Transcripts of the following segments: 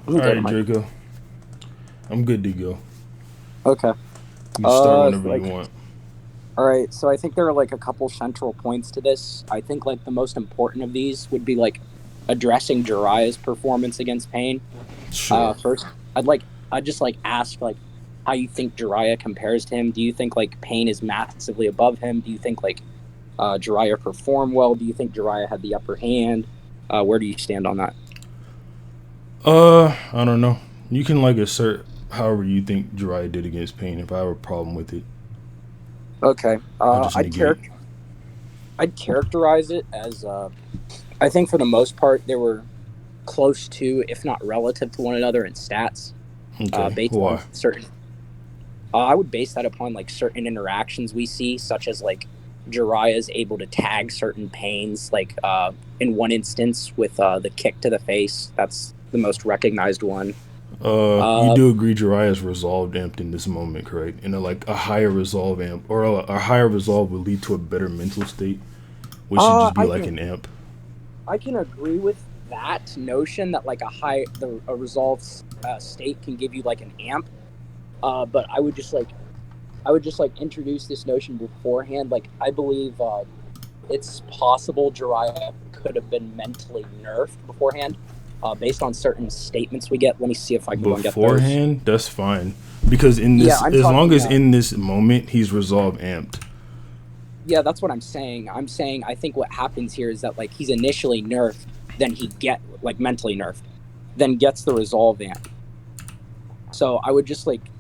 Let All me go to right, my. Draco. I'm good to go. Okay. You can start whenever you Like, want. all right. So I think there are like a couple central points to this. I think like the most important of these would be like addressing Jiraiya's performance against Pain. Sure. First, I'd just like ask like how you think Jiraiya compares to him. Do you think like Pain is massively above him? Do you think like Jiraiya performed well? Do you think Jiraiya had the upper hand? Where do you stand on that? I don't know. You can like assert however you think Jiraiya did against Pain. If I have a problem with it, Okay. I'll just negate. I'd characterize it as I think for the most part they were close to, if not relative to one another in stats, Okay. based on Why? certain. I would base that upon like certain interactions we see, such as like Jiraiya is able to tag certain pains, like in one instance with the kick to the face. That's the most recognized one. You Uh, do agree Jiraiya's resolve amped in this moment, correct? And like a higher resolve amp or a higher resolve would lead to a better mental state, which should just be I like can an amp. I can agree with that notion that like a resolved state can give you like an amp. But I would just like introduce this notion beforehand. Like I believe it's possible Jiraiya could have been mentally nerfed beforehand, based on certain statements we get. Let me see if I can go and get those. Beforehand, that's fine. Because in Yeah, this, I'm as long talking. as in this moment he's resolve amped. Yeah, that's what I'm saying. I'm saying I think what happens here is that like he's initially nerfed, then he get like mentally nerfed, then gets the resolve amp. So I would just like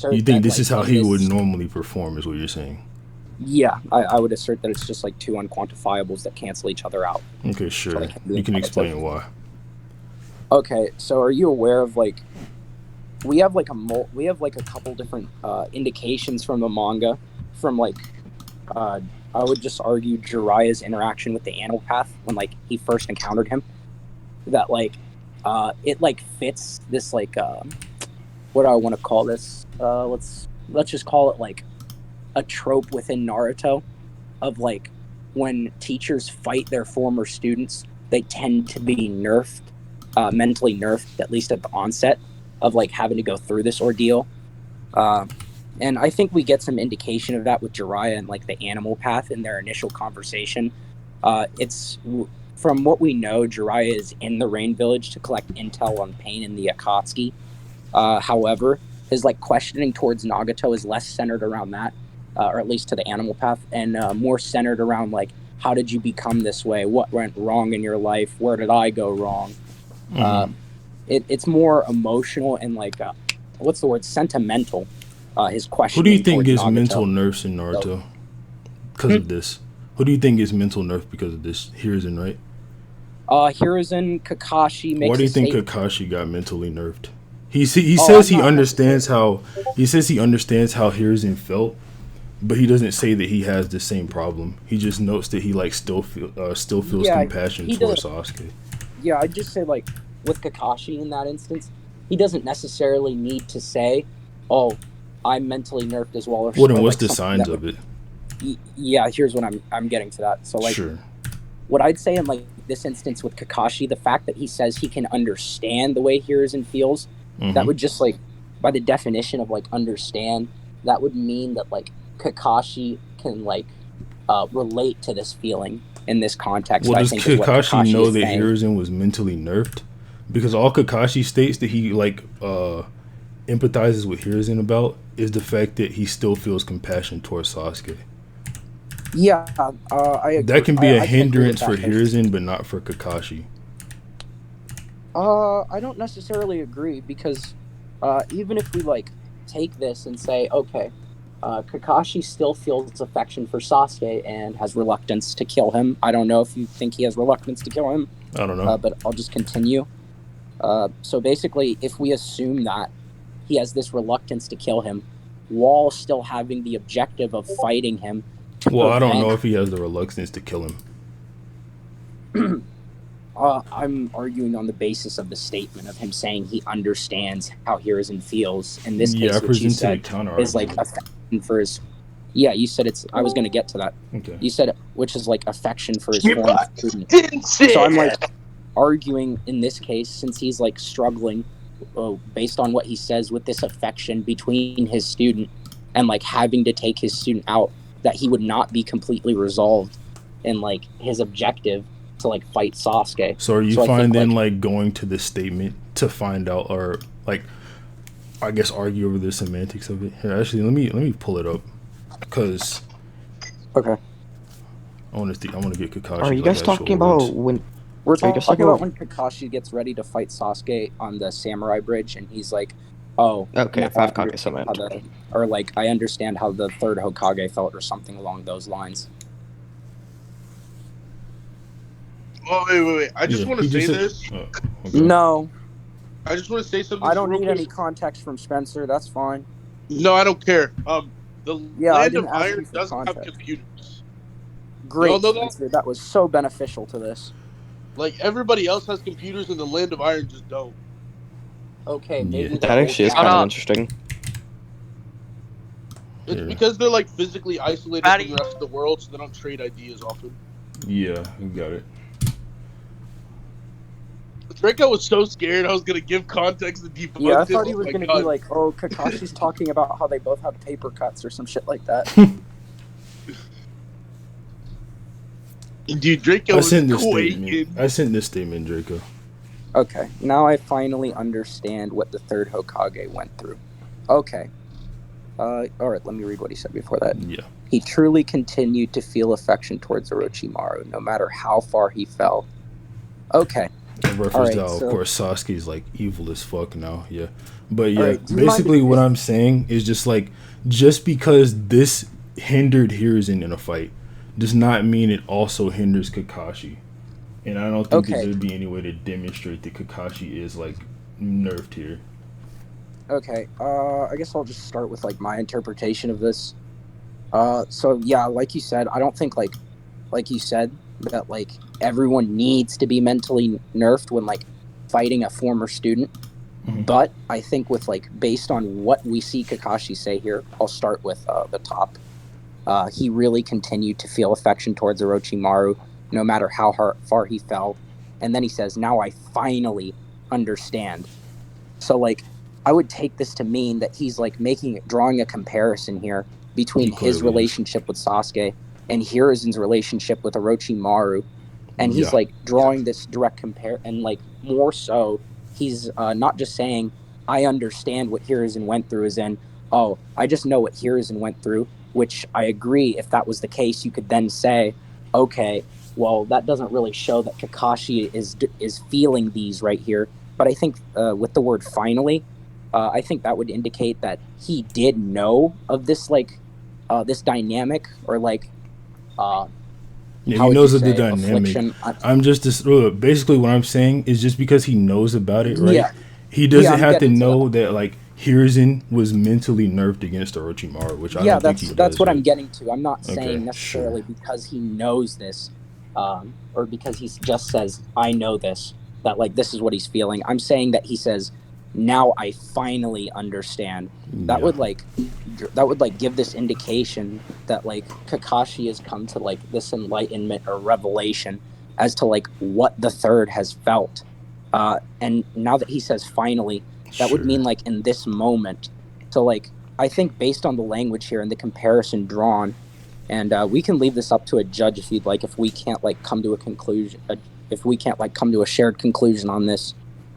You assert think that this like is how in he would this. normally perform, is what you're saying? Yeah, I would assert that it's just like two unquantifiables that cancel each other out. Okay, So sure. like him You being can relative. explain why. Okay, so are you aware of like we have like a couple different indications from the manga from like uh I would just argue Jiraiya's interaction with the animal path when like he first encountered him, that like it like fits this like what do I want to call this? Let's just call it like a trope within Naruto of like when teachers fight their former students, they tend to be nerfed, mentally nerfed, at least at the onset of like having to go through this ordeal. Uh, and I think we get some indication of that with Jiraiya and like the animal path in their initial conversation. It's from what we know, Jiraiya is in the Rain Village to collect intel on Pain and the Akatsuki. However, his like questioning towards Nagato is less centered around that, or at least to the animal path, and more centered around like how did you become this way? What went wrong in your life? Where did I go wrong? Uh, it's more emotional and like what's the word? Sentimental. His Who do you questioning think towards gets mental Nagato. nerfs in So, Naruto because of this? Who do you think is mental nerf because of this? Hiruzen, right? Hiruzen Kakashi Why makes do a you think statement. Kakashi got mentally nerfed? He Oh, says I'm he not understands necessarily. how Hiruzen felt, but he doesn't say that he has the same problem. He just notes that he like still feels Yeah, compassion he doesn't. towards Sasuke. Yeah, I'd just say like with Kakashi in that instance, he doesn't necessarily need to say, "Oh, I'm mentally nerfed as well," Well, then or what's like the something signs that would. of it? Yeah, here's what I'm getting to that. So like Sure. what I'd say in like this instance with Kakashi, the fact that he says he can understand the way Hiruzen feels, that Mm-hmm. would just like by the definition of like understand, that would mean that like Kakashi can like relate to this feeling in this context. Well, I does think is what Kakashi Kakashi know is that saying. Hiruzen was mentally nerfed? Because all Kakashi states that he like empathizes with Hiruzen about is the fact that he still feels compassion towards Sasuke. Yeah, I That agree. can be a I can agree with hindrance for that notion. Hiruzen, but not for Kakashi. I don't necessarily agree because even if we like take this and say, okay, Kakashi still feels affection for Sasuke and has reluctance to kill him. I don't know if you think he has reluctance to kill him, I don't know. but I'll just continue. So basically, if we assume that he has this reluctance to kill him, while still having the objective of fighting him to Well, I don't prevent. know if he has the reluctance to kill him. I'm arguing on the basis of the statement of him saying he understands how Hiruzen feels. In this Yeah, I case, which you presented a said counter is like argument. affection for his. Yeah, you said it's. I was going to get to that. Okay. You said which is like affection for his You former got student. So I'm like, sensei. arguing in this case, since he's like struggling based on what he says with this affection between his student and like having to take his student out, that he would not be completely resolved in like his objective to like fight Sasuke. So are you I fine think, then like going to the statement to find out, or like I guess argue over the semantics of it? Here, actually, let me pull it up because okay, I want to get Kakashi. Are you guys talking about when? we're talking about when Kakashi gets ready to fight Sasuke on the Samurai Bridge, and he's like, "Oh, Okay, now I 5 Kage understand Summon. or like I understand how the third Hokage felt," or something along those lines. Oh, wait. I just want to say this. Okay. No, I just want to say something. I don't real need quick. any context from Spencer. That's fine. No, I don't care. The Yeah, I Land didn't of ask you Iron for doesn't have context. computers. Great, Y'all know that? Spencer. That was so beneficial to this. Like, everybody else has computers, and the Land of Iron just don't. Okay, Yeah. maybe That actually is kind of interesting. It's Yeah. because they're like physically isolated Patty. from the rest of the world, so they don't trade ideas often. Yeah, you got it. Draco was so scared I was gonna give context and debunk Yeah, I it. thought he Oh was my gonna God. be like, "Oh, Kakashi's talking about how they both have paper cuts or some shit like that." Dude, Draco I was sent this quaking. statement, Draco. Okay, now I finally understand what the third Hokage went through. Okay. All right, let me read what he said before that. Yeah. He truly continued to feel affection towards Orochimaru, no matter how far he fell. Okay. In reference Alright, to how, so- of course, Sasuke's like evil as fuck now. Yeah. But yeah, Alright, do you basically mind what if- I'm saying is just like, just because this hindered Hiruzen in a fight does not mean it also hinders Kakashi. And I don't think that Okay. there'd be any way to demonstrate that Kakashi is like nerfed here. Okay, I guess I'll just start with like my interpretation of this. So yeah, like you said, I don't think like you said that like everyone needs to be mentally nerfed when like fighting a former student. Mhm. But I think with like based on what we see Kakashi say here, I'll start with the top. He really continued to feel affection towards Orochimaru, no matter how far he fell. And then he says, "Now I finally understand." So like, I would take this to mean that he's like drawing a comparison here between He his clearly is. relationship with Sasuke and Hiruzen's relationship with Orochimaru, and he's Yeah. like drawing this direct compare, and like more so, he's not just saying, "I understand what Hiruzen went through," as in, "Oh, I just know what Hiruzen went through," which I agree. If that was the case, you could then say, "Okay, well, that doesn't really show that Kakashi is feeling these right here." But I think with the word "finally," I think that would indicate that he did know of this like this dynamic, or like Yeah, how he would knows you of the say, dynamic. affliction. I'm just basically what I'm saying is just because he knows about it, right? Yeah. He doesn't I'm have to getting to know that like Hiruzen was mentally nerfed against Orochimaru, which I Yeah, don't think he that's does, what right? I'm getting to. I'm not Okay, saying necessarily sure. because he knows this, or because he just says, "I know this," that like this is what he's feeling. I'm saying that he says, "Now I finally understand." That Yeah. would like give this indication that like Kakashi has come to like this enlightenment or revelation as to like what the third has felt. And now that he says finally, that would Sure. mean like in this moment. So like I think based on the language here and the comparison drawn, and we can leave this up to a judge if you'd like, if we can't like come to a conclusion, if we can't like come to a shared conclusion on this.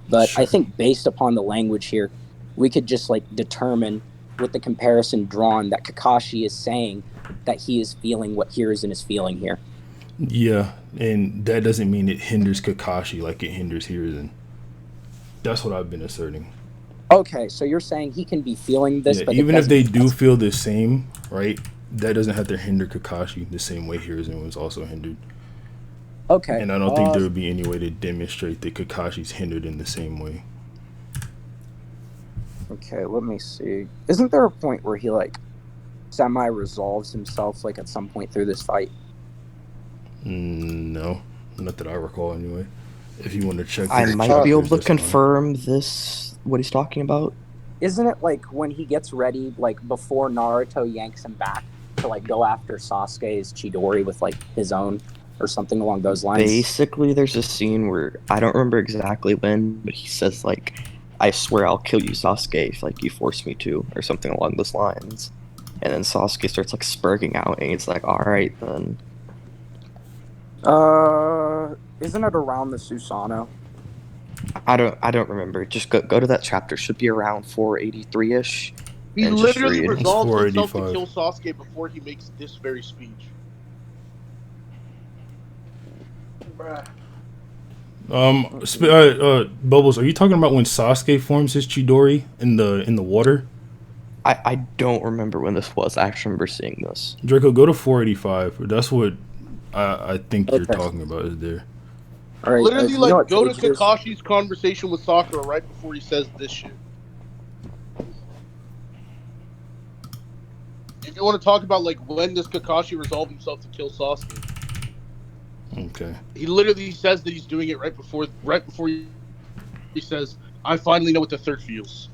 But I Sure. think based upon the language here, we could just like determine with the comparison drawn that Kakashi is saying that he is feeling what Hiruzen is feeling here. Yeah, and that doesn't mean it hinders Kakashi like it hinders Hiruzen. That's what I've been asserting. Okay, so you're saying he can be feeling this, Yeah, but even it if they doesn't- do feel the same, right? That doesn't have to hinder Kakashi the same way Hiruzen was also hindered. Okay, And I don't think there would be any way to demonstrate that Kakashi's hindered in the same way. Okay, let me see. Isn't there a point where he like semi-resolves himself like at some point through this fight? No, not that I recall anyway. If you want to check, I the might chapters, be able to that's fine. confirm this, what he's talking about. Isn't it like when he gets ready, like before Naruto yanks him back to like go after Sasuke's Chidori with like his own? or something along those lines. Basically, there's a scene where I don't remember exactly when, but he says like, "I swear I'll kill you, Sasuke, if like you force me to," or something along those lines. And then Sasuke starts like spurting out, and he's like, "All right then." Isn't it around the Susanoo? I don't remember. Just go to that chapter. Should be around 483 ish. He And just literally read. resolves himself to 485. kill Sasuke before he makes this very speech. Bruh. Bubbles, are you talking about when Sasuke forms his Chidori in the water? I don't remember when this was. I actually remember seeing this. Draco, go to 485. That's what I think you're Okay. talking about is there. All right, Literally, you know what go to page it is? Kakashi's conversation with Sakura right before he says this shit. If you want to talk about like when does Kakashi resolve himself to kill Sasuke, Okay. he literally says that he's doing it right before he says, "I finally know what the third feels."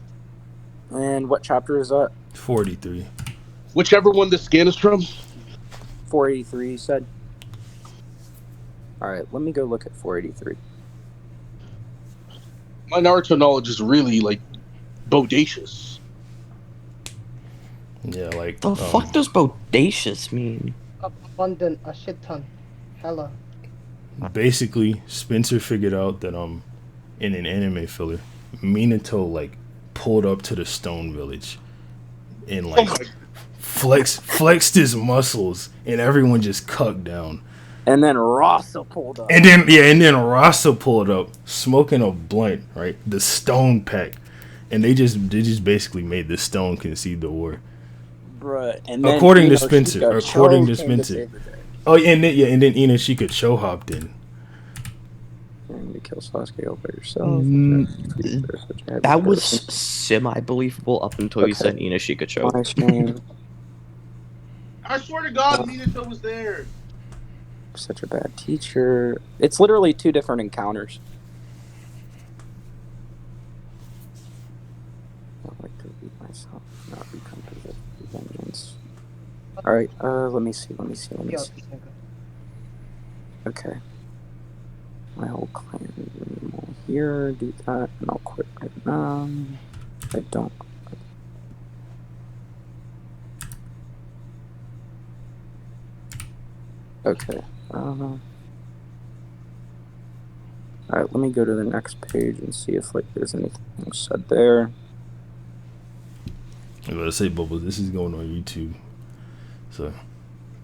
And what chapter is that? 43. Whichever one the scan is from. 483, you said? Alright, let me go look at 483. My Naruto knowledge is really like bodacious. Yeah, like The fuck does bodacious mean? Abundant, a shit ton. Hella. basically Spencer figured out that in an anime filler, Minato like pulled up to the Stone Village and like flexed his muscles, and everyone just cucked down. And then Rasa pulled up. And then Rasa pulled up, smoking a blunt, right? The Stone Pack, and they just basically made the Stone concede the war. Bruh. And then According to Inoshika Spencer. chose According to him Spencer. save the day. Oh, and then Inoshika Cho hopped in. And you kill Sasuke all by yourself. That was semi-believable up until you Okay. said Inoshika Cho. My shame. I swear to God, Minato was there. Such a bad teacher. It's literally two different encounters. I like to beat myself, not become possessed with vengeance. Alright, let me see. Okay. My whole clan will here, do that, and I'll quit right now. I don't. Okay. Alright, let me go to the next page and see if like there's anything said there. I'm gonna say, Bubble, this is going on YouTube, so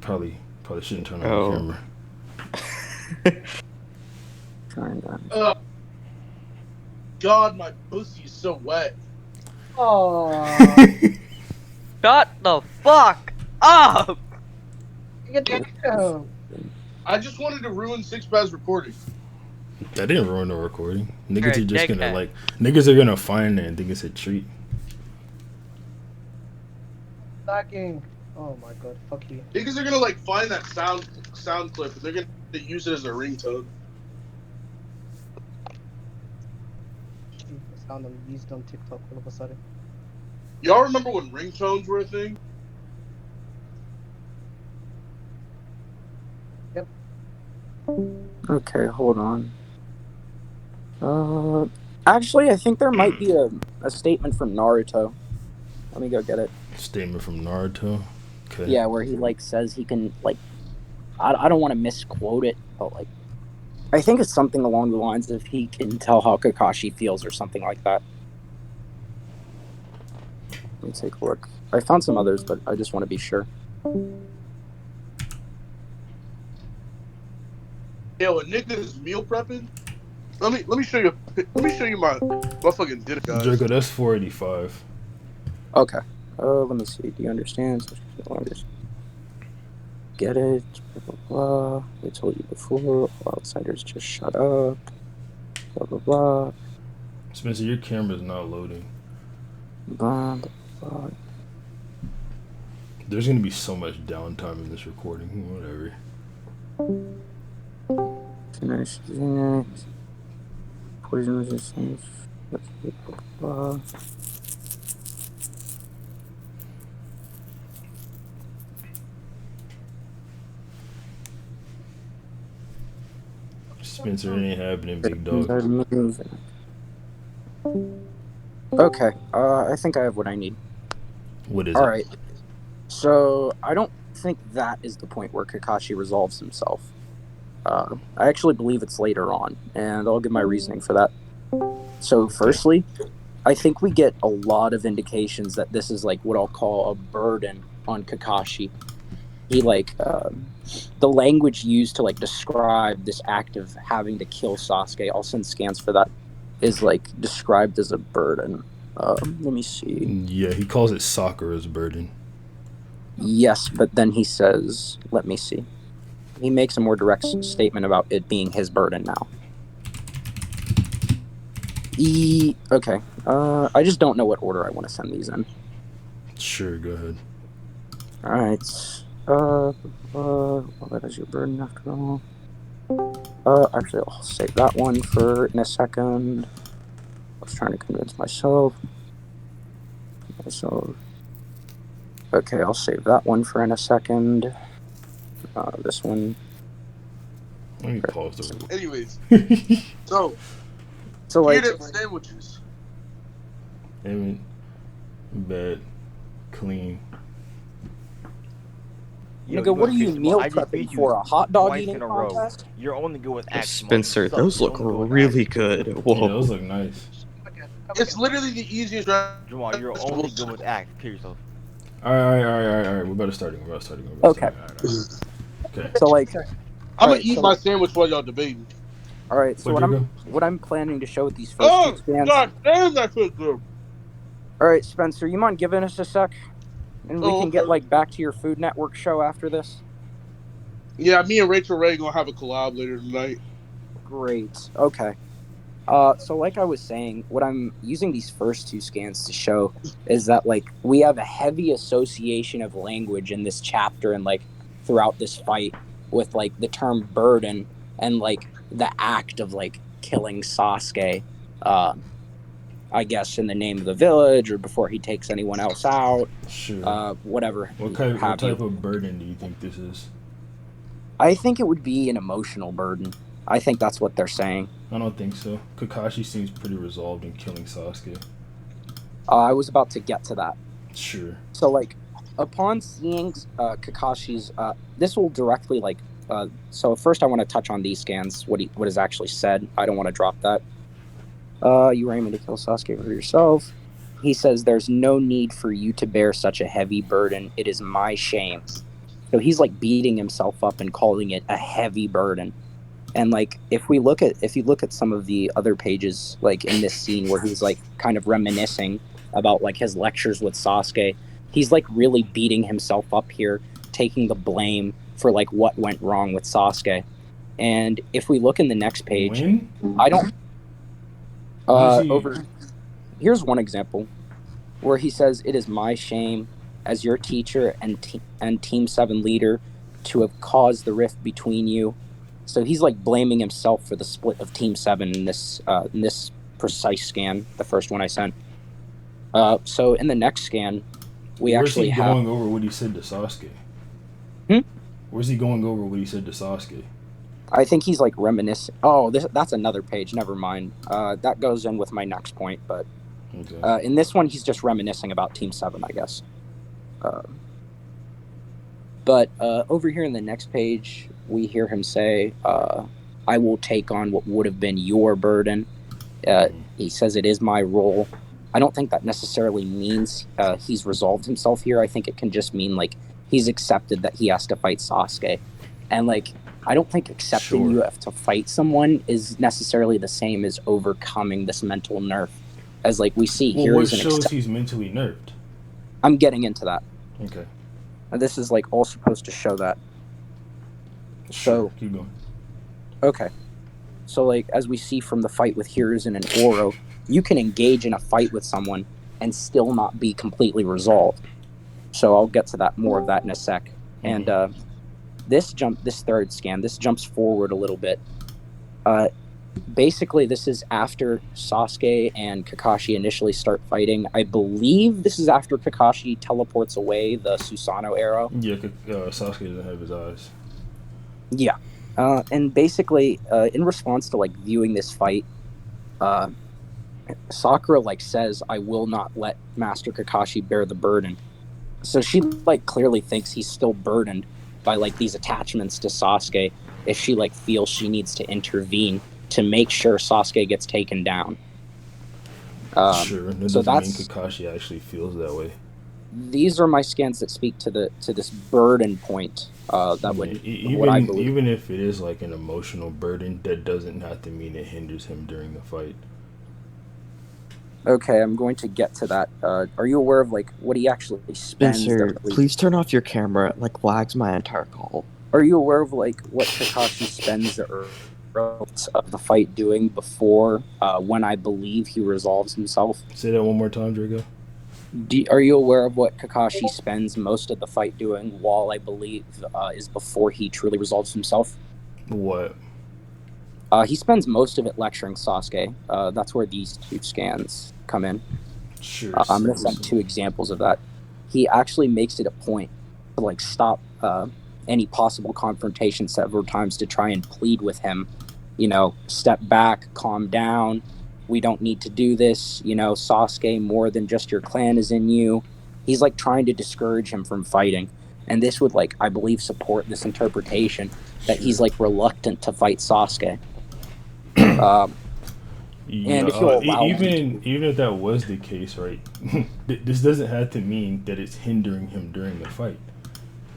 probably shouldn't turn on the camera. Trying to. God, my pussy is so wet. Oh. Shut the fuck up! I just wanted to ruin Six Bad's recording. That didn't ruin the recording. You're Niggas a are just gonna dickhead. niggas are gonna find it and think it's a treat. Stacking. Oh my god, fuck you. Niggas are gonna like find that sound clip and they're gonna use it as a ringtone. The sound I'm used on TikTok all of a sudden. Y'all remember when ringtones were a thing? Okay, hold on. Actually, I think there might be a statement from Naruto. Let me go get it. Statement from Naruto. Okay. Yeah, where he like says he can like. I don't want to misquote it, but like, I think it's something along the lines of he can tell how Kakashi feels or something like that. Let me take a look. I found some others, but I just want to be sure. Yo, a nigga is meal prepping. Let me show you. Let me show you my fucking dinner, guys. Draco, that's 485. Okay. Let me see. Do you understand? Get it? Blah blah blah. I told you before. Outsiders just shut up. Blah blah blah. Spencer, your camera's not loading. Blah blah blah. There's gonna be so much downtime in this recording. Whatever. Finish. Poison resistance. Blah blah blah. Spencer, it ain't happening, big dog. Okay, I think I have what I need. What is All it? right. So I don't think that is the point where Kakashi resolves himself. I actually believe it's later on, and I'll give my reasoning for that. So, firstly, I think we get a lot of indications that this is like what I'll call a burden on Kakashi. He the language used to like describe this act of having to kill Sasuke. I'll send scans for that. Is like described as a burden. Let me see. Yeah, he calls it Sakura's burden. Yes, but then he says, let me see. He makes a more direct statement about it being his burden now. Okay. I just don't know what order I want to send these in. Sure, go ahead. Alright. Well, that is your burden after all. Actually, I'll save that one for in a second. I was trying to convince myself. Okay, I'll save that one for in a second. This one. Let me pause the record. Anyways, so like, get them sandwiches. I mean, bad, clean. nigga, what are you meal prepping for? A hot dog eating contest? You're only good with action. Spencer, those look really good. Whoa. Yeah, those look nice. It's literally the easiest round. Jamal, you're only good with act. Kill yourself. All right. We're about to start. Okay. Okay. So like, I'm gonna eat my sandwich while y'all debating. all right. So What'd what I'm planning to show with these first two scans. God damn, that feels good. All right, Spencer, you mind giving us a sec, and we can get okay. like back to your Food Network show after this. Yeah, me and Rachel Ray gonna have a collab later tonight. Great. Okay. So like I was saying, what I'm using these first two scans to show is that like we have a heavy association of language in this chapter and like throughout this fight with like the term burden and like the act of like killing Sasuke, I guess in the name of the village or before he takes anyone else out. Sure. Whatever. What type of burden do you think this is? I think it would be an emotional burden. I think that's what they're saying. I don't think so. Kakashi seems pretty resolved in killing Sasuke. I was about to get to that. Sure. So, like, upon seeing Kakashi's, this will directly, like, so first I want to touch on these scans, what is actually said. I don't want to drop that. You were aiming to kill Sasuke for yourself. He says, there's no need for you to bear such a heavy burden. It is my shame. So he's, like, beating himself up and calling it a heavy burden. And like if you look at some of the other pages like in this scene where he's like kind of reminiscing about like his lectures with Sasuke, he's like really beating himself up here, taking the blame for like what went wrong with Sasuke. And if we look in the next page, I don't here's one example where he says, it is my shame as your teacher and Team 7 leader to have caused the rift between you. So he's like blaming himself for the split of Team 7 in this precise scan, the first one I sent. So in the next scan, Where's he going over what he said to Sasuke? Where's he going over what he said to Sasuke? I think he's like reminiscing. Oh, that's another page. Never mind. That goes in with my next point. But okay. In this one, he's just reminiscing about Team 7, I guess. But over here in the next page, we hear him say, I will take on what would have been your burden. He says it is my role. I don't think that necessarily means he's resolved himself here. I think it can just mean like he's accepted that he has to fight Sasuke. And like, I don't think accepting you have to fight someone is necessarily the same as overcoming this mental nerf. As like we see here what is shows he's mentally nerfed? I'm getting into that. Okay. And this is like all supposed to show that. So keep going. Okay. So like as we see from the fight with Hiruzen and Oro, you can engage in a fight with someone and still not be completely resolved. So I'll get to that more of that in a sec. And this third scan, this jumps forward a little bit. Basically this is after Sasuke and Kakashi initially start fighting. I believe this is after Kakashi teleports away the Susanoo arrow. Yeah, Sasuke doesn't have his eyes. Yeah. And basically, in response to like viewing this fight, uh, Sakura like says, "I will not let Master Kakashi bear the burden." So she like clearly thinks he's still burdened by like these attachments to Sasuke. If she like feels she needs to intervene to make sure Sasuke gets taken down. Sure, that So doesn't mean that's Kakashi actually feels that way. these are my scans that speak to this burden point. That Yeah, would what I believe. even if it is like an emotional burden, that doesn't have to mean it hinders him during the fight. Okay, I'm going to get to that. Are you aware of like what he actually spends? Spencer, please turn off your camera. It like lags my entire call. Are you aware of like what Kakashi spends the earth of the fight doing before when I believe he resolves himself? Say that one more time, Draco. Are you aware of what Kakashi spends most of the fight doing while I believe is before he truly resolves himself? What? He spends most of it lecturing Sasuke. That's where these two scans come in. Sure. I'm going to send two examples of that. He actually makes it a point to like stop any possible confrontation several times to try and plead with him. You know, step back, calm down. We don't need to do this. You know, Sasuke, more than just your clan is in you. He's like trying to discourage him from fighting. And this would like, I believe, support this interpretation that he's like reluctant to fight Sasuke. Yeah, and if you'll allow even if that was the case, right? This doesn't have to mean that it's hindering him during the fight.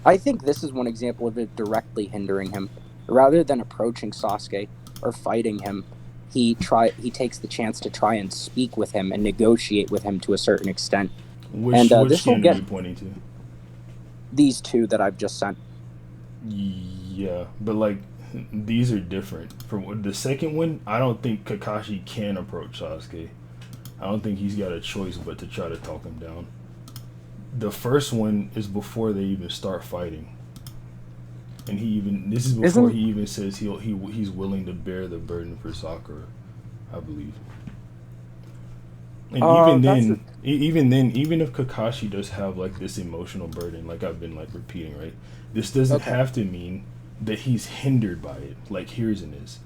I think this is one example of it directly hindering him. Rather than approaching Sasuke or fighting him, he takes the chance to try and speak with him and negotiate with him to a certain extent. Which this will scan get are you pointing to? these two that I've just sent. Yeah, but like these are different. For the second one, I don't think Kakashi can approach Sasuke. I don't think he's got a choice but to try to talk him down. The first one is before they even start fighting, and this is before he even says he's willing to bear the burden for Sakura, I believe. And even then, even if Kakashi does have like this emotional burden, like I've been like repeating, right? This doesn't have to mean that he's hindered by it, like Hiruzen is.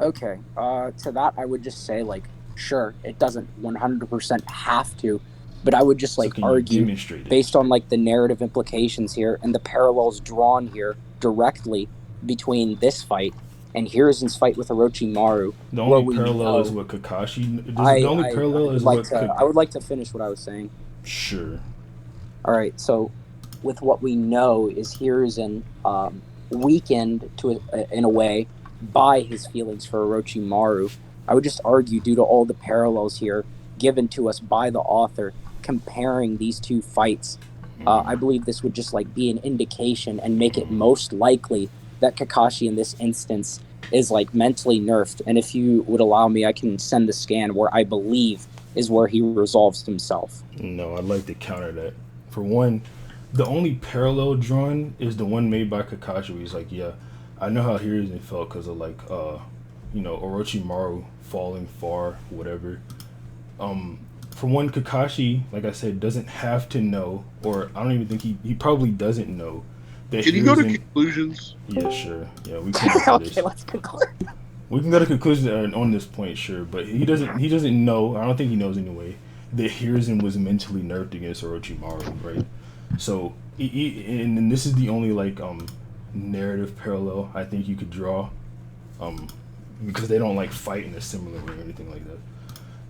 Okay. To that, I would just say like, sure, it doesn't 100% have to, but I would just like argue based on like the narrative implications here and the parallels drawn here directly between this fight and Hiruzen's fight with Orochimaru. The only parallel is what Kakashi. I would like to finish what I was saying. Sure. All right. So, with what we know is Hiruzen weakened in a way by his feelings for Orochimaru. I would just argue, due to all the parallels here given to us by the author, comparing these two fights, I believe this would just like be an indication and make it most likely that Kakashi in this instance is like mentally nerfed. And if you would allow me, I can send the scan where I believe is where he resolves himself. No, I'd like to counter that. For one, the only parallel drawn is the one made by Kakashi where he's like, yeah, I know how Hiruzen felt because of like Orochimaru falling far, whatever. For one, Kakashi, like I said, doesn't have to know, or I don't even think he probably doesn't know that. Can you go to conclusions? Yeah, sure. Yeah, we can. Okay, let's conclude. We can go to conclusions on this point, sure, but he doesn't know. I don't think he knows anyway that Hiruzen was mentally nerfed against Orochimaru, right? So, and this is the only like narrative parallel I think you could draw, because they don't like fight in a similar way or anything like that.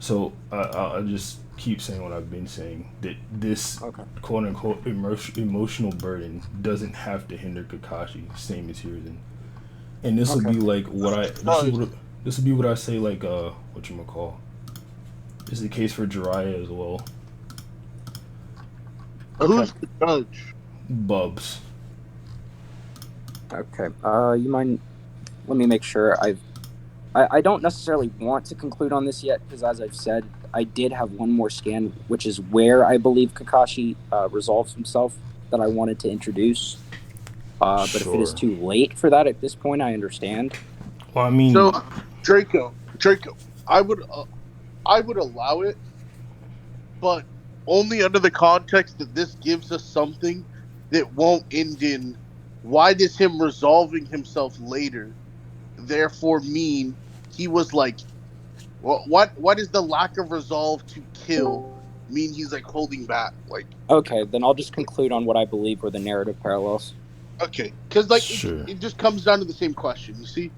So I'll just keep saying what I've been saying, that this quote unquote emotional burden doesn't have to hinder Kakashi, same as Hiruzen. And this will be like this will be what I say like whatchamacall. This is the case for Jiraiya as well. Who's the judge? Bubs. Okay. You mind? Let me make sure I don't necessarily want to conclude on this yet, because as I've said, I did have one more scan, which is where I believe Kakashi resolves himself, that I wanted to introduce. But if it is too late for that at this point, I understand. Well, I mean, so Draco, I would allow it, but only under the context that this gives us something that won't end in why does him resolving himself later therefore mean he was like, what is the lack of resolve to kill mean he's like holding back? Like, Okay, then I'll just conclude on what I believe were the narrative parallels. okay, because like Sure. it just comes down to the same question. You see?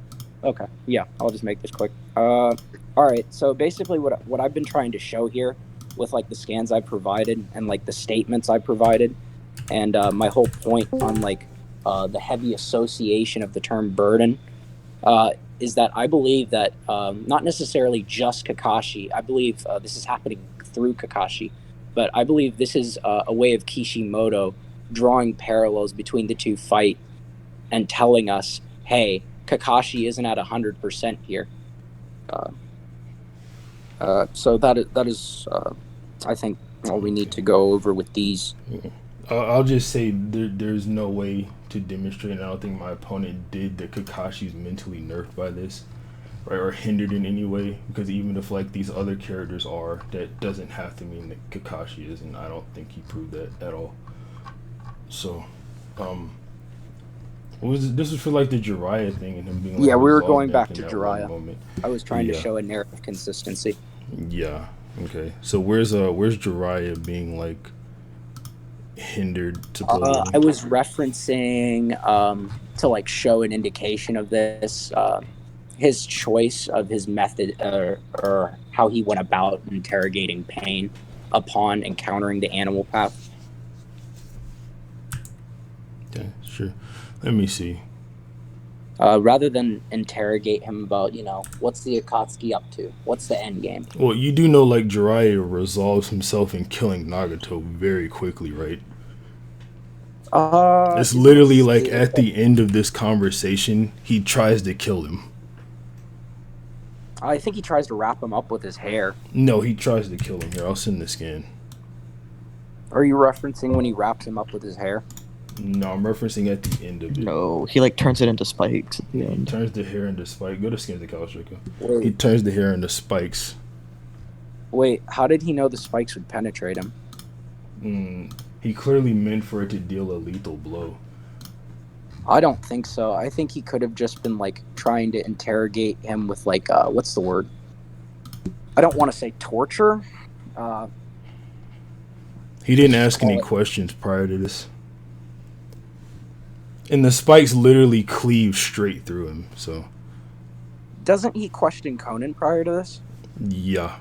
Okay, yeah, I'll just make this quick. All right. So basically, what I've been trying to show here, with like the scans I provided and like the statements I provided, and my whole point on like the heavy association of the term burden, is that I believe that not necessarily just Kakashi. I believe this is happening through Kakashi, but I believe this is a way of Kishimoto drawing parallels between the two fight and telling us, hey, Kakashi isn't at 100% here. So that is I think all we need to go over with these. I'll just say there's no way to demonstrate, and I don't think my opponent did, that Kakashi's mentally nerfed by this, right, or hindered in any way. Because even if like these other characters are, that doesn't have to mean that Kakashi is, and I don't think he proved that at all. So, this was for like the Jiraiya thing and him being like, Yeah, we were resolved going back after to that one Jiraiya. moment. I was trying to Yeah. show a narrative consistency. Yeah. Okay. So where's Jiraiya being like hindered supposedly? I was referencing to like show an indication of this, his choice of his method, or how he went about interrogating Pain upon encountering the animal path. Okay, sure. Let me see. Rather than interrogate him about, what's the Akatsuki up to? What's the end game? Well, you do know like Jiraiya resolves himself in killing Nagato very quickly, right? It's literally like at the end of this conversation, he tries to kill him. I think he tries to wrap him up with his hair. No, he tries to kill him. Here, I'll send the scan. Are you referencing when he wraps him up with his hair? No, I'm referencing at the end of it. No, he like turns it into spikes at the He end. turns the hair into spikes. Go to Skins of Calstrica. He Wait, turns the hair into spikes. how did he know the spikes would penetrate him? He clearly meant for it to deal a lethal blow. I don't think so. I think he could have just been like trying to interrogate him with like what's the word? I don't want to say torture. He didn't ask any questions prior to this. And the spikes literally cleave straight through him, so. Doesn't he question Conan prior to this? Yeah.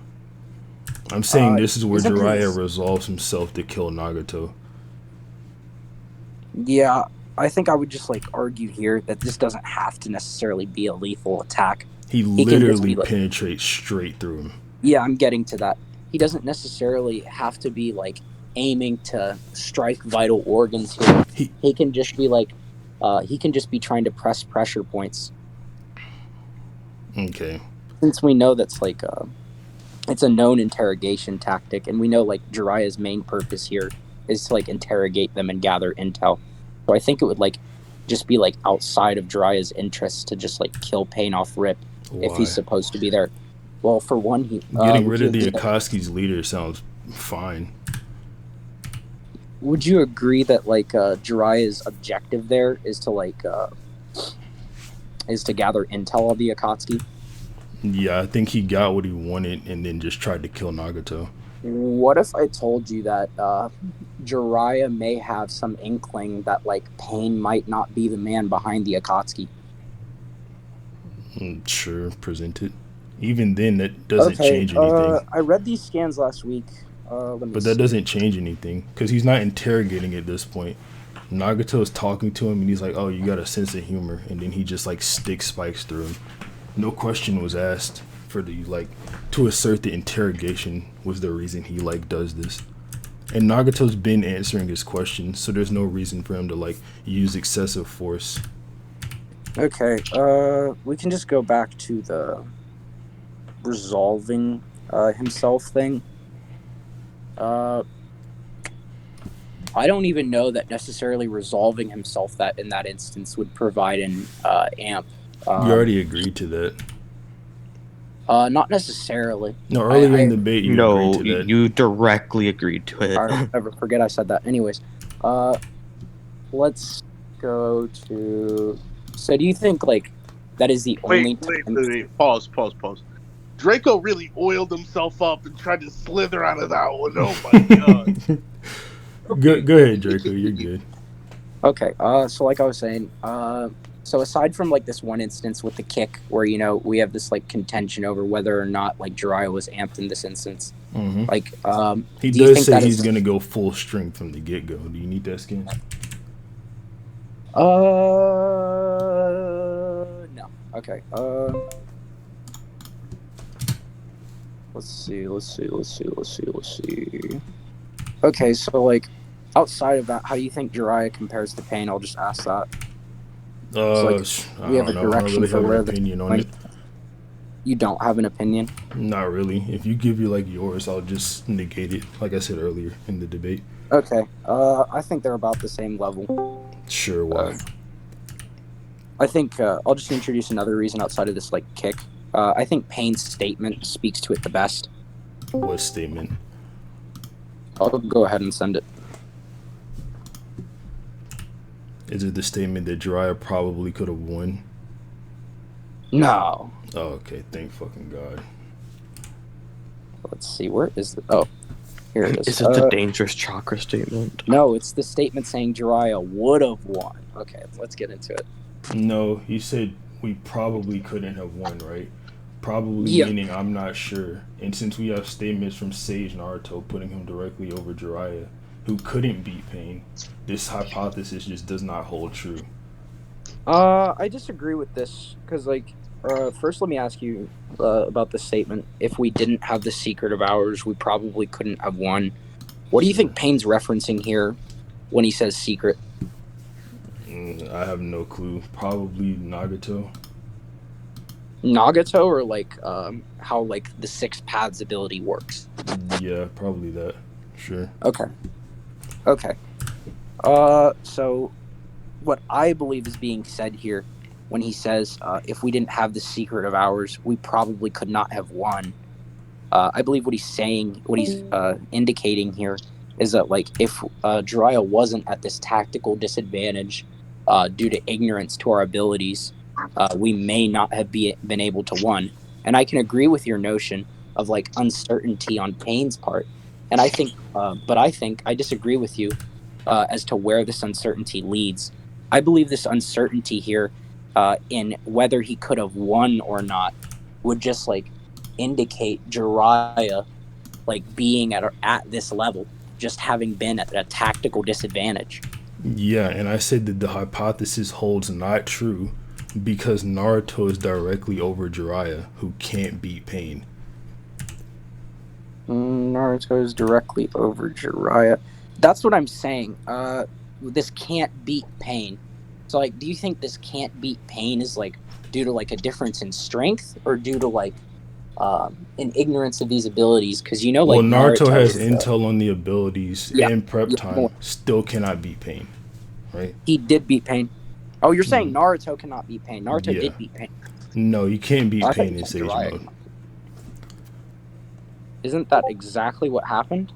I'm saying this is where isn't Jiraiya his- resolves himself to kill Nagato. Yeah, I think I would just like argue here that this doesn't have to necessarily be a lethal attack. He can just literally be like- penetrates straight through him. Yeah, I'm getting to that. He doesn't necessarily have to be like aiming to strike vital organs here. He can just be like, he can just be trying to press pressure points. Okay. Since we know that's like, it's a known interrogation tactic, and we know like Jiraiya's main purpose here is to like interrogate them and gather intel. So I think it would like just be like outside of Jiraiya's interests to just like kill Pain off rip if he's Why? supposed to be there. Well, for one, he Getting would rid of you the agree that- Akatsuki's leader sounds fine. Would you agree that like Jiraiya's objective there is to like is to gather intel of the Akatsuki? Yeah, I think he got what he wanted and then just tried to kill Nagato. What if I told you that Jiraiya may have some inkling that like Pain might not be the man behind the Akatsuki? Sure, present it. Even then, that doesn't change anything. I read these scans last week. Let me But see. that doesn't change anything because he's not interrogating at this point. Nagato is talking to him and he's like, "Oh, you got a sense of humor," and then he just like sticks spikes through him. No question was asked for the like to assert the interrogation was the reason he like does this. And Nagato's been answering his questions, so there's no reason for him to like use excessive force. Okay, we can just go back to the resolving himself thing. I don't even know that necessarily resolving himself that in that instance would provide an amp. You already agreed to that. Not necessarily. No, earlier in I- the debate you No, agreed to that. you directly agreed to it. I never forget I said that. Anyways, let's go to. So do you think like that is the only Wait. Pause. Draco really oiled himself up and tried to slither out of that one. Oh my god. Go ahead, Draco. You're good. Okay. So like I was saying, so aside from like this one instance with the kick, where we have this like contention over whether or not like Jiraiya was amped in this instance, Mm-hmm. like He do you does think say that he's is- gonna go full strength from the get go. Do you need that skin? No. Okay. Let's see. Okay, so like outside of that, how do you think Jiraiya compares to Pain? I'll just ask that. I We have don't a know. I don't direction really for have where an opinion on like, it. You don't have an opinion? Not really. If you give you like yours, I'll just negate it. Like I said earlier in the debate. Okay. I think they're about the same level. Sure. Why? I think I'll just introduce another reason outside of this like kick. I think Pain's statement speaks to it the best. What statement? I'll go ahead and send it. Is it the statement that Jiraiya probably could have won? No. Oh, okay. Thank fucking God. Let's see. Where is the? Oh, here it is. Is it the dangerous chakra statement? No, it's the statement saying Jiraiya would have won. Okay, let's get into it. No, he said we probably couldn't have won, right? Probably Yeah. meaning I'm not sure. And since we have statements from Sage Naruto putting him directly over Jiraiya, who couldn't beat Pain, this hypothesis just does not hold true. I disagree with this because, like, first let me ask you about this statement. If we didn't have the secret of ours, we probably couldn't have won. What do you think Pain's referencing here when he says secret? I have no clue. Probably Nagato. Nagato, or like how like the Six Paths ability works? Yeah, probably that. Sure. Okay. So what I believe is being said here when he says, if we didn't have the secret of ours, we probably could not have won. I believe what he's saying, what he's indicating here is that, like, if Jiraiya wasn't at this tactical disadvantage due to ignorance to our abilities, we may not have been able to win. And I can agree with your notion of, like, uncertainty on Pain's part. And I think, but I disagree with you as to where this uncertainty leads. I believe this uncertainty here in whether he could have won or not would just like indicate Jiraiya like being at this level, just having been at a tactical disadvantage. Yeah, and I said that the hypothesis holds not true because Naruto is directly over Jiraiya, who can't beat Pain. Naruto is directly over Jiraiya. That's what I'm saying. This can't beat Pain. So, like, do you think this can't beat Pain is like due to like a difference in strength, or due to like an ignorance of these abilities? Because like, well, Naruto has is, intel on the abilities and prep time. More. Still cannot beat Pain, right? He did beat Pain. Oh, you're saying Naruto cannot beat Pain? Naruto did beat Pain. No, you can't beat Pain in Sage mode. Isn't that exactly what happened?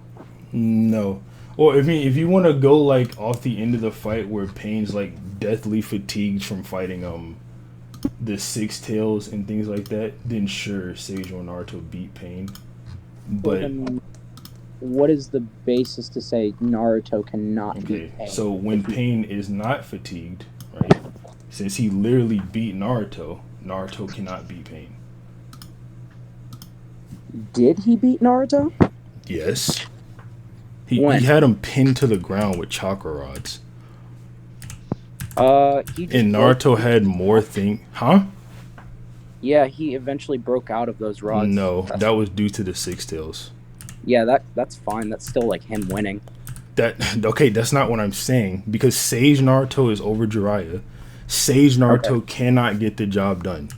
No. Well, I mean, if you want to go like off the end of the fight where Pain's like deathly fatigued from fighting the Six Tails and things like that, then sure, Sage or Naruto beat Pain. But what is the basis to say Naruto cannot beat Pain? So when Pain is not fatigued, right? Since he literally beat Naruto, Naruto cannot beat Pain. Did he beat Naruto? Yes. He had him pinned to the ground with chakra rods. And Naruto had more Huh? Yeah, he eventually broke out of those rods. No, that was due to the Six Tails. Yeah, that's fine. That's still like him winning. Okay, that's not what I'm saying. Because Sage Naruto is over Jiraiya. Sage Naruto cannot get the job done.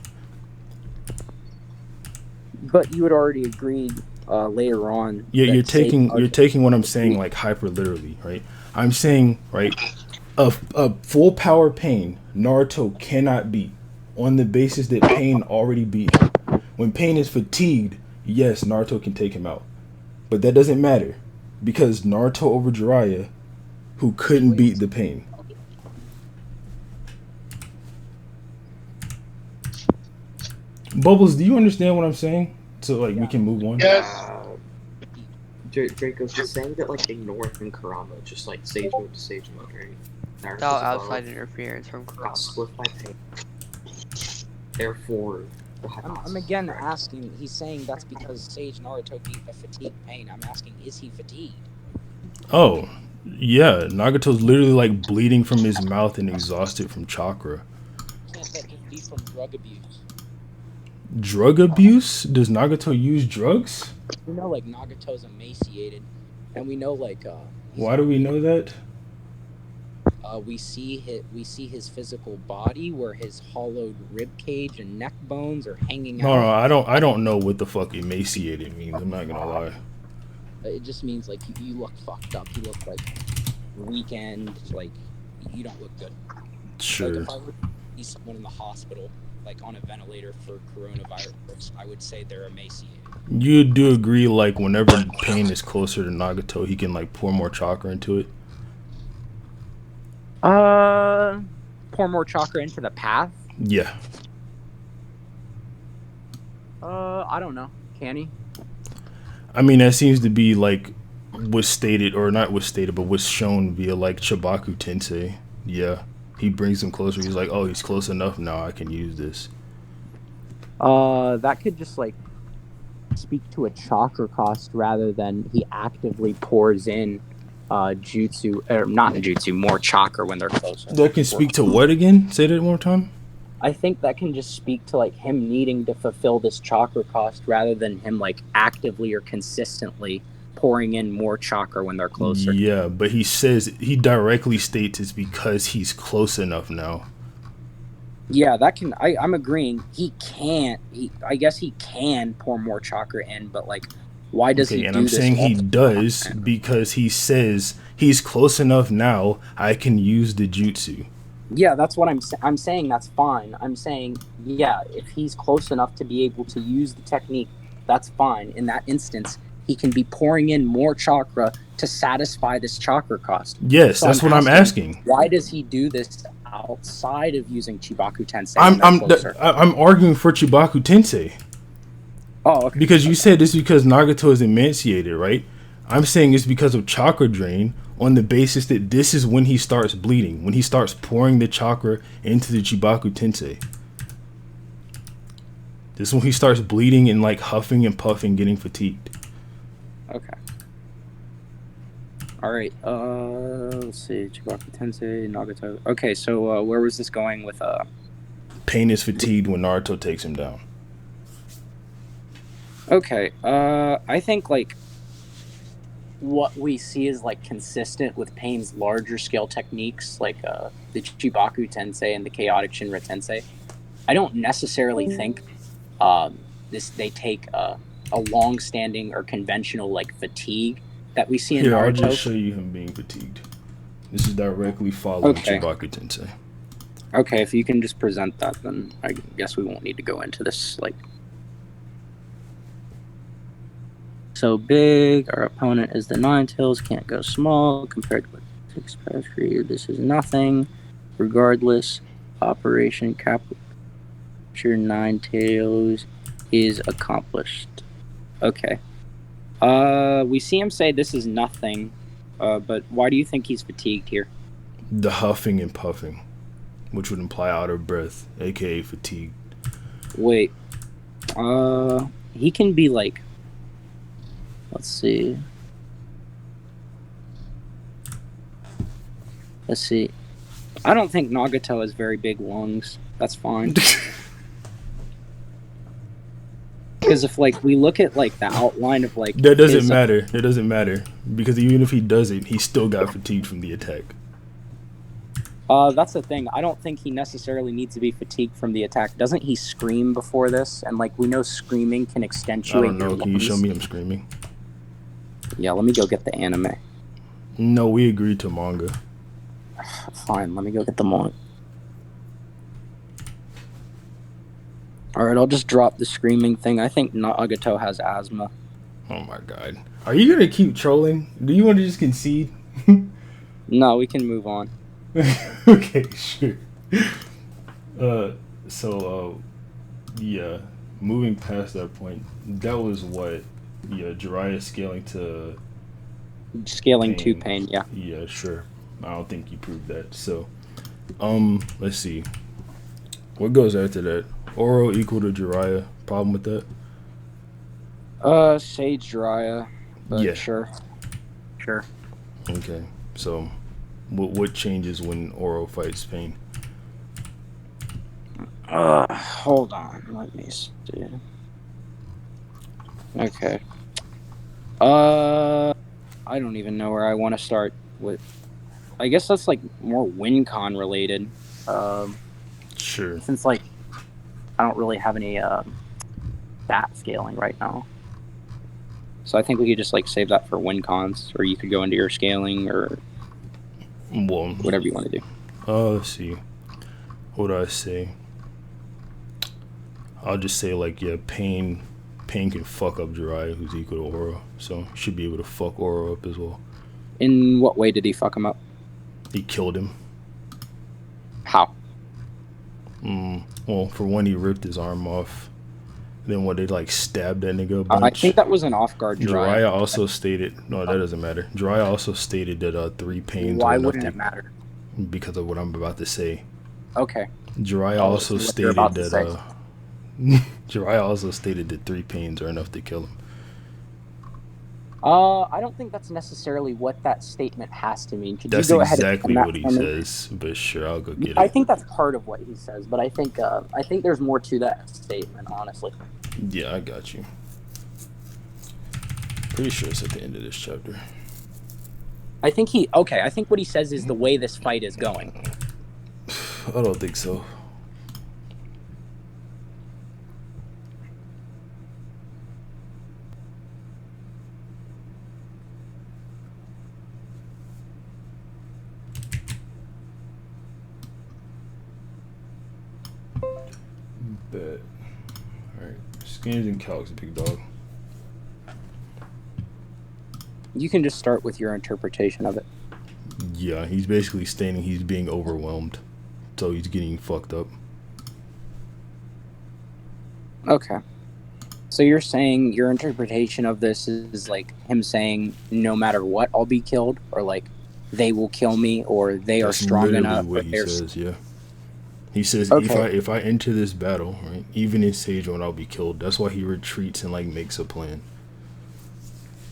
But you had already agreed later on. Yeah, you're taking what I'm saying like hyper literally, right? I'm saying, right, a full power Pain Naruto cannot beat on the basis that Pain already beat him. When Pain is fatigued, yes, Naruto can take him out. But that doesn't matter because Naruto over Jiraiya, who couldn't beat the Pain. Bubbles, do you understand what I'm saying? So like we Yeah. can move on. Yes. Draco's just saying that like ignore him Kurama, just like sage mode to sage mode, right? Naruto's Without above, outside interference from got Kurama. split by pain. Therefore, the I'm hypothesis again is correct. asking. He's saying that's because Sage Naruto beat a fatigue pain. I'm asking, is he fatigued? Oh, yeah. Nagato's literally like bleeding from his mouth and exhausted from chakra. Can't that just be from drug abuse? Drug abuse? Does Nagato use drugs? We know like Nagato's emaciated, and we know like Why do we know that? we see his physical body where his hollowed rib cage and neck bones are hanging No, out. I don't know what the fuck emaciated means. I'm not gonna lie. It just means like you look fucked up. You look like weekend. Like you don't look good. Sure. Like if I were to see someone in the hospital, like on a ventilator for coronavirus, I would say they're emaciated. You do agree, like, whenever Pain is closer to Nagato, he can, like, pour more chakra into it? Pour more chakra into the path? Yeah. I don't know. Can he? I mean, that seems to be, like, was stated, or not was stated, but was shown via, like, Chibaku Tensei. Yeah. He brings him closer. He's like, oh, he's close enough now. I can use this. That could just, like, speak to a chakra cost rather than he actively pours in jutsu, or not jutsu, more chakra when they're closer. That can speak to what again? Say that one more time. I think that can just speak to like him needing to fulfill this chakra cost rather than him like actively or consistently pouring in more chakra when they're closer. Yeah, but he directly states it's because he's close enough now. Yeah, that can. I'm agreeing. He can't. I guess he can pour more chakra in, but like, why does he do and I'm this saying he all the does time? because he says he's close enough now. I can use the jutsu. Yeah, that's what I'm saying. That's fine. I'm saying, yeah, if he's close enough to be able to use the technique, that's fine. In that instance, he can be pouring in more chakra to satisfy this chakra cost. Yes, So that's what I'm asking. Why does he do this outside of using Chibaku Tensei? I'm arguing for Chibaku Tensei. Oh, okay. Because you said it's because Nagato is emaciated, right? I'm saying it's because of chakra drain on the basis that this is when he starts bleeding, when he starts pouring the chakra into the Chibaku Tensei. This is when he starts bleeding and like huffing and puffing, getting fatigued. Okay. All right. Let's see. Chibaku Tensei, Nagato. Okay, so where was this going with Pain is fatigued when Naruto takes him down. Okay. I think like what we see is like consistent with Pain's larger scale techniques, like the Chibaku Tensei and the Chaotic Shinra Tensei. I don't necessarily think they take a long-standing or conventional like fatigue that we see in Here, Naruto. I'll just show you him being fatigued. This is directly following Chibaku Tensei. Okay, if you can just present that, then I guess we won't need to go into this. Like, so big, our opponent is the Nine Tails, can't go small compared to what six past for you. This is nothing. Regardless, Operation Capture Nine Tails is accomplished. Okay. We see him say this is nothing, but why do you think he's fatigued here? The huffing and puffing, which would imply out of breath, aka fatigued. Wait. He can be like, let's see. I don't think Nagato has very big lungs. That's fine. Because if like we look at like the outline of like that doesn't matter. That doesn't matter because even if he doesn't, he still got fatigued from the attack. That's the thing. I don't think he necessarily needs to be fatigued from the attack. Doesn't he scream before this? And like we know, screaming can accentuate. I don't know. Can you show me him screaming? Yeah, let me go get the anime. No, we agreed to manga. Fine, let me go get the manga. Alright, I'll just drop the screaming thing. I think Nagato has asthma. Oh my god. Are you gonna keep trolling? Do you want to just concede? No, we can move on. Okay, sure. Yeah. moving past that point, that was what, yeah, Jiraiya Scaling to pain. pain, yeah. Yeah, sure. I don't think you proved that. So, let's see. What goes after that? Oro equal to Jiraiya. Problem with that? Sage Jiraiya, but Yeah. sure. Okay. So, what changes when Oro fights pain? Hold on, let me see. Okay. I don't even know where I want to start with. I guess that's like more WinCon related. Sure. Since like I don't really have any stat scaling right now, so I think we could just like save that for WinCons, or you could go into your scaling or Well, whatever you want to do. let's see. What do I say? I'll just say like, yeah, pain can fuck up Jiraiya, who's equal to Oro, so he should be able to fuck Oro up as well. In what way did he fuck him up? He killed him. How? Well, for one, he ripped his arm off. Then what, they like stabbed that nigga a bunch. I think that was an off guard Jiraiya. Jiraiya also stated, no, that doesn't matter. Jiraiya also stated that 3 pains. Why were enough wouldn't to, it matter? Because of what I'm about to say. Okay. Jiraiya Oh, also what you're stated about to that say. Jiraiya also stated that 3 pains are enough to kill him. I don't think that's necessarily what that statement has to mean. Could That's you go ahead exactly and what he for me? says, but sure, I'll go get I it. think that's part of what he says, but I think there's more to that statement, honestly. Yeah, I got you. Pretty sure it's at the end of this chapter. I think what he says is the way this fight is going. I don't think so. Bet. Alright. Scans and calcs, big dog. You can just start with your interpretation of it. Yeah, he's basically stating he's being overwhelmed. So he's getting fucked up. Okay. So you're saying your interpretation of this is like him saying, no matter what, I'll be killed, or like they will kill me, or they are strong enough. What he says, yeah. He says, Okay. if I enter this battle, right, even in Sage Mode, I'll be killed. That's why he retreats and like makes a plan.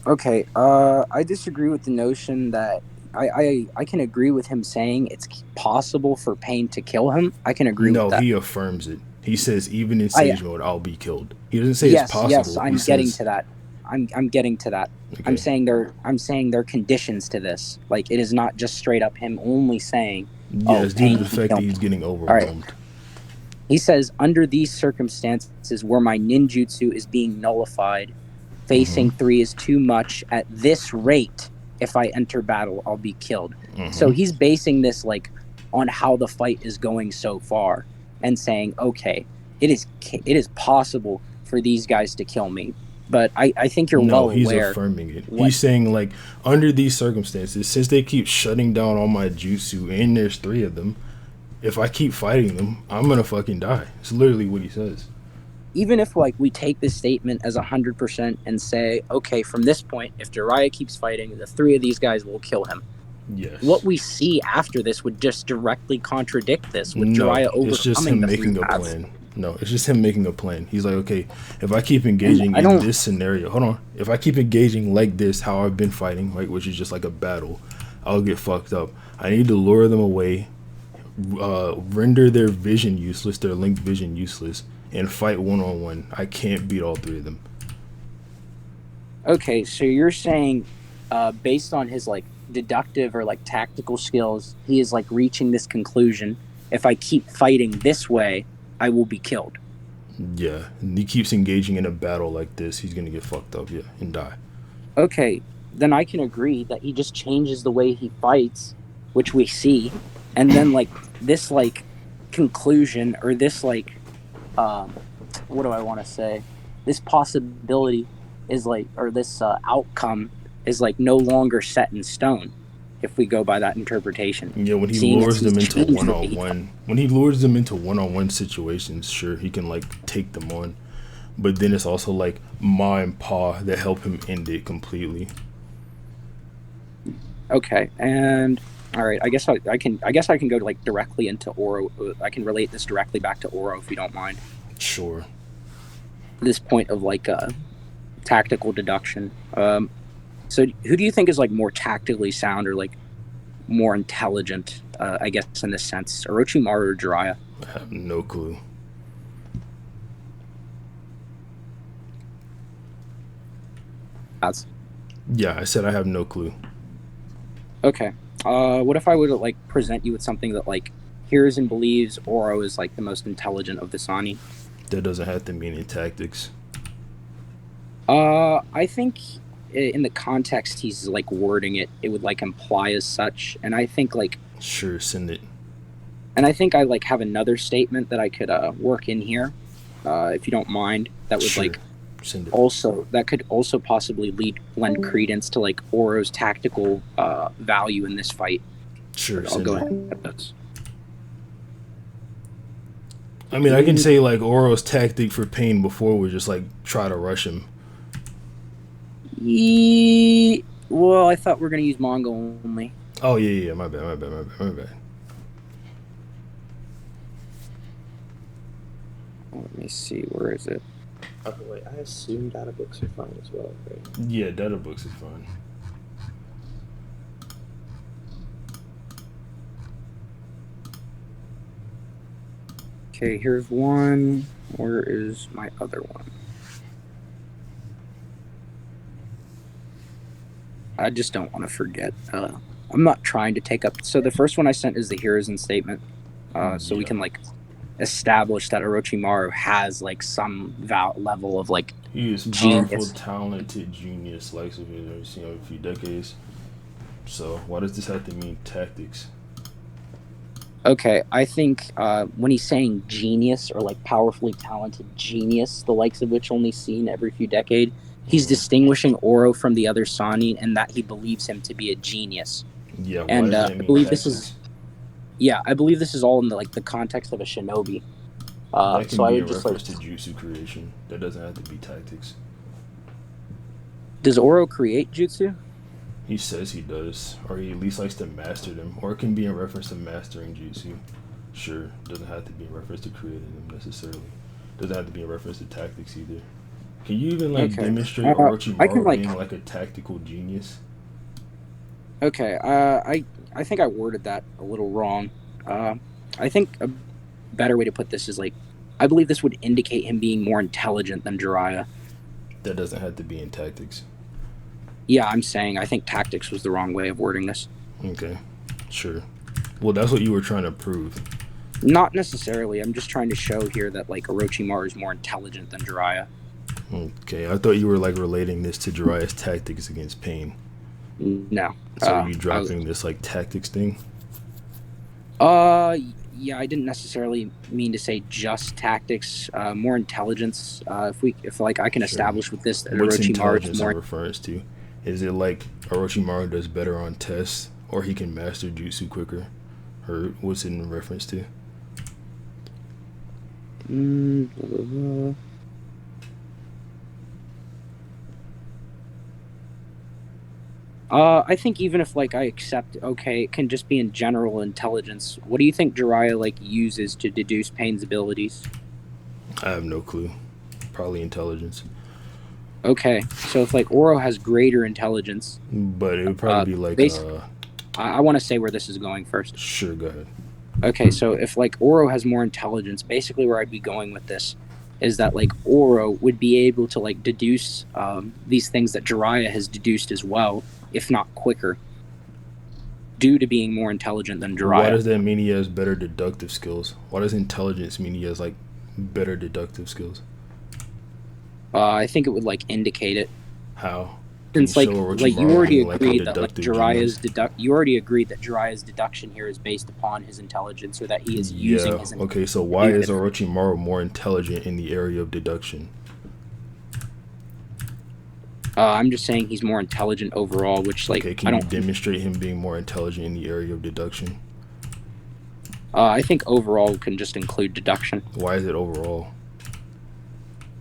Okay, I disagree with the notion that I can agree with him saying it's possible for pain to kill him. I can agree with that. No, he affirms it. He says, even in Sage Mode, I'll be killed. He doesn't say it's possible. Yes, I'm getting to that. I'm getting to that. Okay. I'm saying there are conditions to this. Like, it is not just straight up him only saying, yeah, it's due pain to the can fact kill that me. he's getting overwhelmed. He says, under these circumstances where my ninjutsu is being nullified, facing 3 is too much. At this rate, if I enter battle, I'll be killed. So he's basing this like on how the fight is going so far, and saying, okay, it is possible for these guys to kill me. But I think you're well aware. No, he's affirming it. He's saying, like, under these circumstances, since they keep shutting down all my jutsu, and there's 3 of them, if I keep fighting them, I'm gonna fucking die. It's literally what he says. Even if like we take this statement as 100% and say, okay, from this point, if Jiraiya keeps fighting, the 3 of these guys will kill him. Yes. What we see after this would just directly contradict this, with Jiraiya overcoming it's just him the making 3 a paths. plan. No, it's just him making a plan. He's like, okay, if I keep engaging in this scenario, hold on. If I keep engaging like this, how I've been fighting, right, which is just like a battle, I'll get fucked up. I need to lure them away, render their vision useless, their linked vision useless, and fight one-on-one. I can't beat all 3 of them. Okay, so you're saying, based on his like deductive or like tactical skills, he is like reaching this conclusion: if I keep fighting this way, I will be killed. Yeah, and he keeps engaging in a battle like this, he's gonna get fucked up, yeah, and die. Okay, then I can agree that he just changes the way he fights, which we see, and then like this like conclusion, or this like what do I want to say? This possibility is like, or this outcome is like no longer set in stone, if we go by that interpretation. Yeah, when he lures them into one-on-one situations, sure, he can like take them on. but then it's also like Ma and Pa that help him end it completely. Okay, and all right, I guess I can go like directly into Oro. I can relate this directly back to Oro if you don't mind. Sure. This point of like tactical deduction. So who do you think is like more tactically sound or like more intelligent? I guess in this sense, Orochimaru or Jiraiya? I have no clue. Yeah, I said I have no clue. Okay. What if I were to like present you with something that like hears and believes Oro is like the most intelligent of the Sani? That doesn't have to mean in tactics. I think in the context he's like wording it, it would like imply as such, and I think like Sure, send it. And I think I like have another statement that I could work in here, if you don't mind. That would Sure. like Send it. also that could also possibly lend credence to like Oro's tactical value in this fight. Sure, I'll send go it. ahead. I mean, I can say like Oro's tactic for Pain before was just like try to rush him. Well, I thought we were gonna use manga only. Oh yeah, my bad. Let me see, where is it? Oh wait, I assume data books are fine as well, right? Yeah, data books is fine. Okay, here's one. Where is my other one? I just don't want to forget. I'm not trying to take up. So the first one I sent is the Hiruzen statement. So we can like establish that Orochimaru has like some level of like He is genius. powerful, talented, genius, likes of his ever seen over a few decades. So why does this have to mean tactics? Okay, I think when he's saying genius or like powerfully talented genius, the likes of which only seen every few decades, he's distinguishing Oro from the other Sani, and that he believes him to be a genius. Yeah, why and does I that mean believe tactics? this is, yeah, I believe this is all in the like the context of a shinobi. That can So I be would in just reference like, to jutsu creation. That doesn't have to be tactics. does Oro create jutsu? He says he does, or he at least likes to master them, or it can be in reference to mastering jutsu. Sure, doesn't have to be in reference to creating them necessarily. Doesn't have to be in reference to tactics either. Can you even like Okay. demonstrate I Orochimaru can, like- being like a tactical genius? Okay, I think I worded that a little wrong. I think a better way to put this is like, I believe this would indicate him being more intelligent than Jiraiya. That doesn't have to be in tactics. Yeah, I'm saying I think tactics was the wrong way of wording this. Okay, sure. Well, that's what you were trying to prove. Not necessarily. I'm just trying to show here that like Orochimaru is more intelligent than Jiraiya. Okay, I thought you were like relating this to Jiraiya's tactics against Pain. No. So are you dropping this like tactics thing? Yeah, I didn't necessarily mean to say just tactics. More intelligence. If like I can Sure. establish with this that What's Orochimaru intelligence is in more. reference to? Is it like Orochimaru does better on tests, or he can master jutsu quicker, or what's it in reference to? I think even if like I accept, okay, it can just be in general intelligence. What do you think Jiraiya like uses to deduce Pain's abilities? I have no clue. Probably intelligence, Okay, so if like Oro has greater intelligence, but it would probably be like I want to say where this is going first. Sure, go ahead. Okay, so if like Oro has more intelligence, basically where I'd be going with this is that like Oro would be able to like deduce these things that Jiraiya has deduced as well, if not quicker, due to being more intelligent than Jiraiya. Why does that mean he has better deductive skills? Why does intelligence mean he has like better deductive skills? I think it would like indicate it. How? Since Can like you show like you Orochimaru already being, like, a agreed that like deductive Jiraiya's genius? you already agreed that Jiraiya's deduction here is based upon his intelligence, or that he is using his intelligence. Okay, so why is Orochimaru more intelligent in the area of deduction? I'm just saying he's more intelligent overall, which like Okay, I can you don't. demonstrate him being more intelligent in the area of deduction? I think overall can just include deduction. Why is it overall?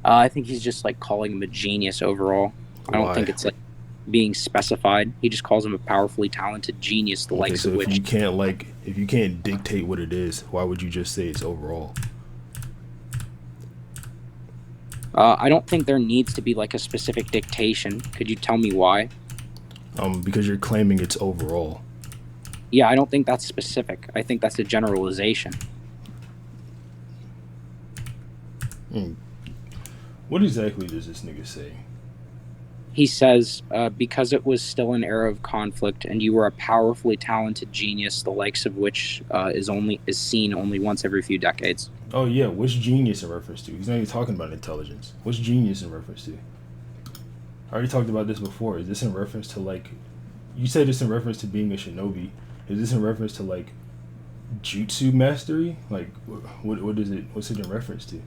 I think he's just like calling him a genius overall. I don't Why? think it's like being specified. He just calls him a powerfully talented genius, the Okay, likes so of if which. you can't if you can't dictate what it is, why would you just say it's overall? I don't think there needs to be like a specific dictation. Could you tell me why? Because you're claiming it's overall. Yeah, I don't think that's specific. I think that's a generalization. What exactly does this nigga say? He says, because it was still an era of conflict, and you were a powerfully talented genius, the likes of which is seen only once every few decades. Oh yeah, what's genius in reference to? He's not even talking about intelligence. What's genius in reference to? I already talked about this before. Is this in reference to like? You said it's in reference to being a shinobi. Is this in reference to like jutsu mastery? Like, what is it? What's it in reference to?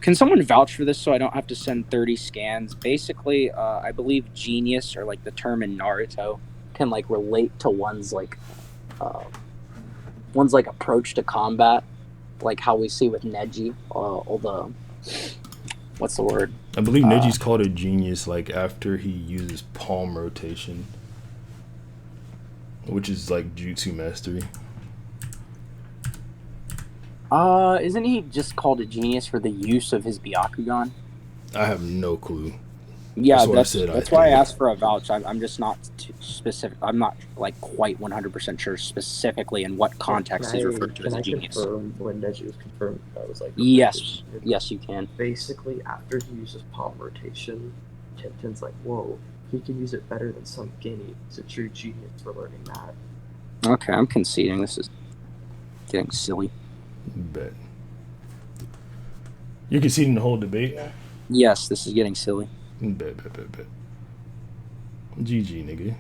Can someone vouch for this so I don't have to send 30 scans? Basically, I believe genius, or like the term in Naruto, can like relate to one's like approach to combat, like how we see with Neji. All the what's the word? I believe Neji's called a genius like after he uses palm rotation, which is like jutsu mastery. Isn't he just called a genius for the use of his Byakugan? I have no clue. Yeah, That's what I said, that's I why I think. asked for a vouch. I'm just not too specific. I'm not like quite 100% sure specifically in what context he's referred to as a genius. Confirm when Neji was confirmed that was like Yes, you can. basically after he uses palm rotation, Tintin's like, whoa, he can use it better than some guinea. He's a true genius for learning that. Okay, I'm conceding. This is getting silly. Bet. You're conceding the whole debate? Yes, this is getting silly. Bet. GG, nigga.